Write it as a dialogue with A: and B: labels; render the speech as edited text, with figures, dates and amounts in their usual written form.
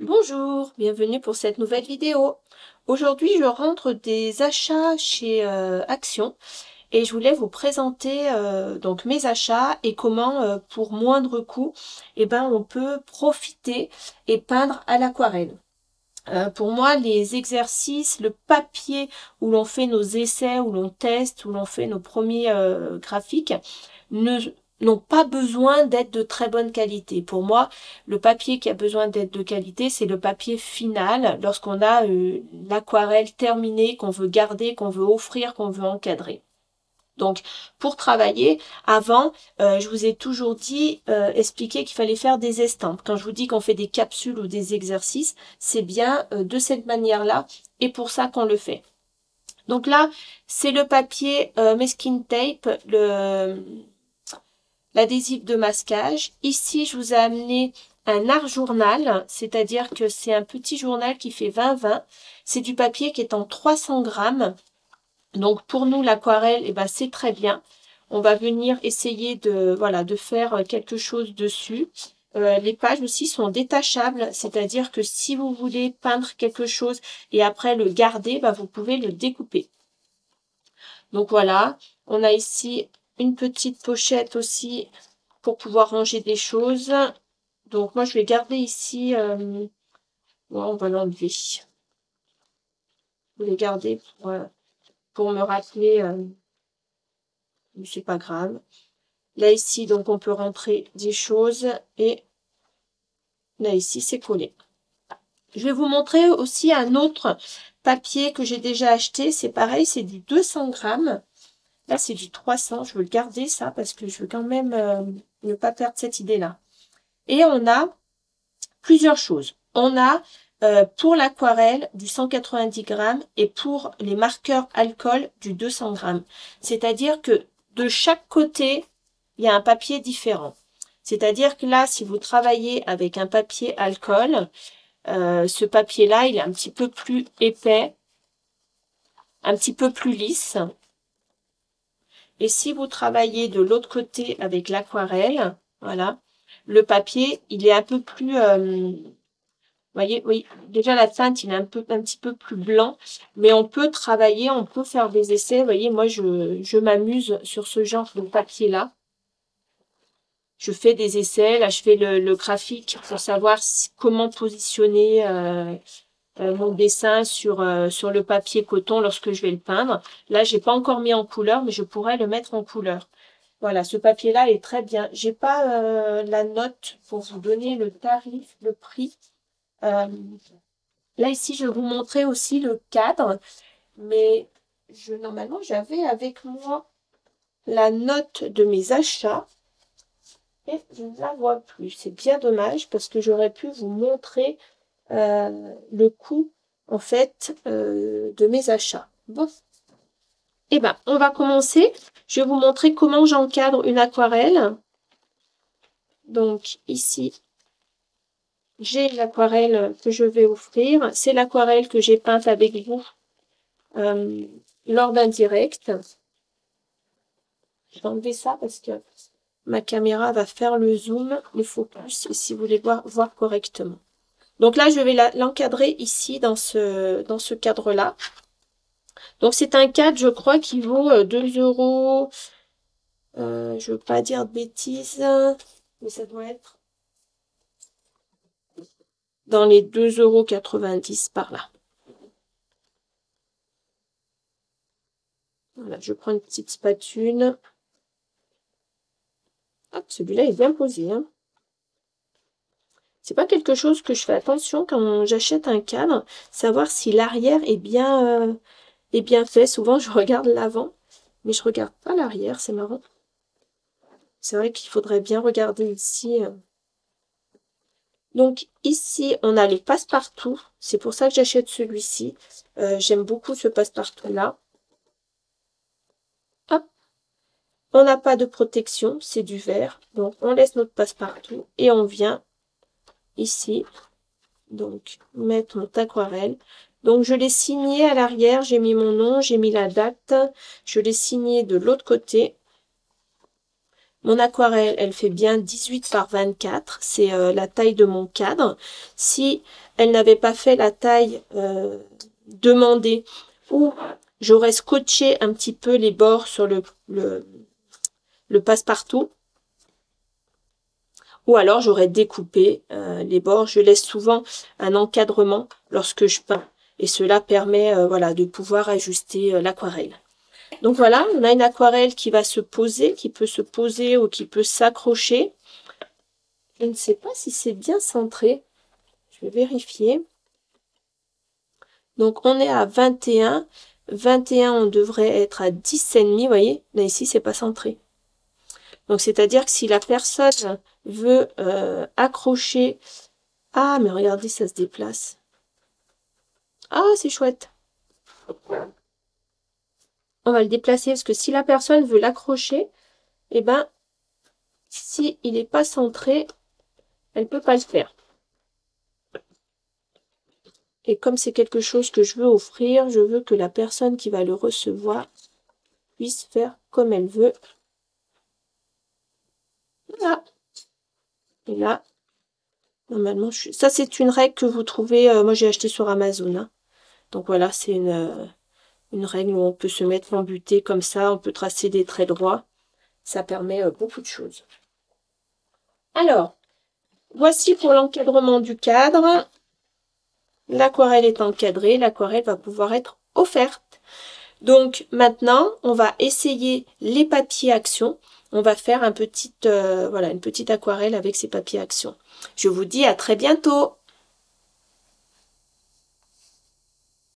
A: Bonjour, bienvenue pour cette nouvelle vidéo. Aujourd'hui, je rentre des achats chez Action et je voulais vous présenter donc mes achats et comment pour moindre coût, on peut profiter et peindre à l'aquarelle. Pour moi, les exercices, le papier où l'on fait nos essais, où l'on teste, où l'on fait nos premiers graphiques, ne n'ont pas besoin d'être de très bonne qualité. Pour moi, le papier qui a besoin d'être de qualité, c'est le papier final, lorsqu'on a l'aquarelle terminée, qu'on veut garder, qu'on veut offrir, qu'on veut encadrer. Donc, pour travailler, avant, je vous ai toujours dit, expliqué qu'il fallait faire des estampes. Quand je vous dis qu'on fait des capsules ou des exercices, c'est bien de cette manière-là, et pour ça qu'on le fait. Donc là, c'est le papier masking tape, l'adhésif de masquage. Ici, je vous ai amené un art journal, c'est-à-dire que c'est un petit journal qui fait 20-20. C'est du papier qui est en 300 grammes. Donc pour nous, l'aquarelle, c'est très bien. On va venir essayer de faire quelque chose dessus. Les pages aussi sont détachables, c'est-à-dire que si vous voulez peindre quelque chose et après le garder, vous pouvez le découper. Donc voilà, on a ici une petite pochette aussi pour pouvoir ranger des choses. Donc moi, je vais garder ici, on va l'enlever. Je vais les garder pour me rappeler, mais c'est pas grave. Là, ici, donc, on peut rentrer des choses et là, ici, c'est collé. Je vais vous montrer aussi un autre papier que j'ai déjà acheté. C'est pareil, c'est du 200 grammes. Là, c'est du 300. Je veux le garder, ça, parce que je veux quand même ne pas perdre cette idée-là. Et on a plusieurs choses. On a pour l'aquarelle du 190 grammes et pour les marqueurs alcool du 200 grammes. C'est-à-dire que de chaque côté, il y a un papier différent. C'est-à-dire que là, si vous travaillez avec un papier alcool, ce papier-là, il est un petit peu plus épais, un petit peu plus lisse. Et si vous travaillez de l'autre côté avec l'aquarelle, voilà, le papier, il est un peu plus... vous voyez, oui, déjà la teinte, il est un petit peu plus blanc, mais on peut travailler, on peut faire des essais. Vous voyez, moi, je m'amuse sur ce genre de papier-là. Je fais des essais, là, je fais le graphique pour savoir comment positionner mon dessin sur le papier coton lorsque je vais le peindre. Là, j'ai pas encore mis en couleur, mais je pourrais le mettre en couleur. Voilà, ce papier-là est très bien. J'ai pas la note pour vous donner le tarif, le prix. Là, ici, je vais vous montrer aussi le cadre, mais normalement, j'avais avec moi la note de mes achats et je ne la vois plus. C'est bien dommage parce que j'aurais pu vous montrer le coût, en fait, de mes achats. Bon, on va commencer. Je vais vous montrer comment j'encadre une aquarelle. Donc, ici, j'ai l'aquarelle que je vais offrir. C'est l'aquarelle que j'ai peinte avec vous lors d'un direct. Je vais enlever ça parce que ma caméra va faire le zoom, le focus, si vous voulez voir correctement. Donc là, je vais l'encadrer ici dans ce cadre-là. Donc c'est un cadre, je crois, qui vaut 2 €. Je ne veux pas dire de bêtises, mais ça doit être dans les 2,90 € par là. Voilà, je prends une petite spatule. Hop, celui-là est bien posé, hein. C'est pas quelque chose que je fais attention quand j'achète un cadre, savoir si l'arrière est bien fait. Souvent, je regarde l'avant, mais je regarde pas l'arrière, c'est marrant. C'est vrai qu'il faudrait bien regarder ici. Donc ici, on a les passe-partout. C'est pour ça que j'achète celui-ci. J'aime beaucoup ce passe-partout-là. Hop. On n'a pas de protection, c'est du verre. Donc on laisse notre passe-partout et on vient ici. Donc mettre notre aquarelle. Donc je l'ai signé à l'arrière, j'ai mis mon nom, j'ai mis la date. Je l'ai signé de l'autre côté. Mon aquarelle, elle fait bien 18 par 24. C'est la taille de mon cadre. Si elle n'avait pas fait la taille demandée, ou j'aurais scotché un petit peu les bords sur le passe-partout, ou alors j'aurais découpé les bords. Je laisse souvent un encadrement lorsque je peins, et cela permet voilà, de pouvoir ajuster l'aquarelle. Donc voilà, on a une aquarelle qui va se poser, qui peut se poser ou qui peut s'accrocher. Je ne sais pas si c'est bien centré. Je vais vérifier. Donc on est à 21. 21, on devrait être à 10,5, vous voyez. Là ici, c'est pas centré. Donc c'est-à-dire que si la personne veut accrocher... Ah, mais regardez, ça se déplace. Ah, c'est chouette. On va le déplacer parce que si la personne veut l'accrocher, eh ben, si il n'est pas centré, elle peut pas le faire. Et comme c'est quelque chose que je veux offrir, je veux que la personne qui va le recevoir puisse faire comme elle veut. Voilà. Et là, normalement, ça c'est une règle que vous trouvez, moi j'ai acheté sur Amazon. Hein. Donc voilà, c'est une règle où on peut se mettre en butée comme ça, on peut tracer des traits droits. Ça permet beaucoup de choses. Alors, voici pour l'encadrement du cadre. L'aquarelle est encadrée, l'aquarelle va pouvoir être offerte. Donc maintenant, on va essayer les papiers action. On va faire voilà, une petite aquarelle avec ces papiers action. Je vous dis à très bientôt.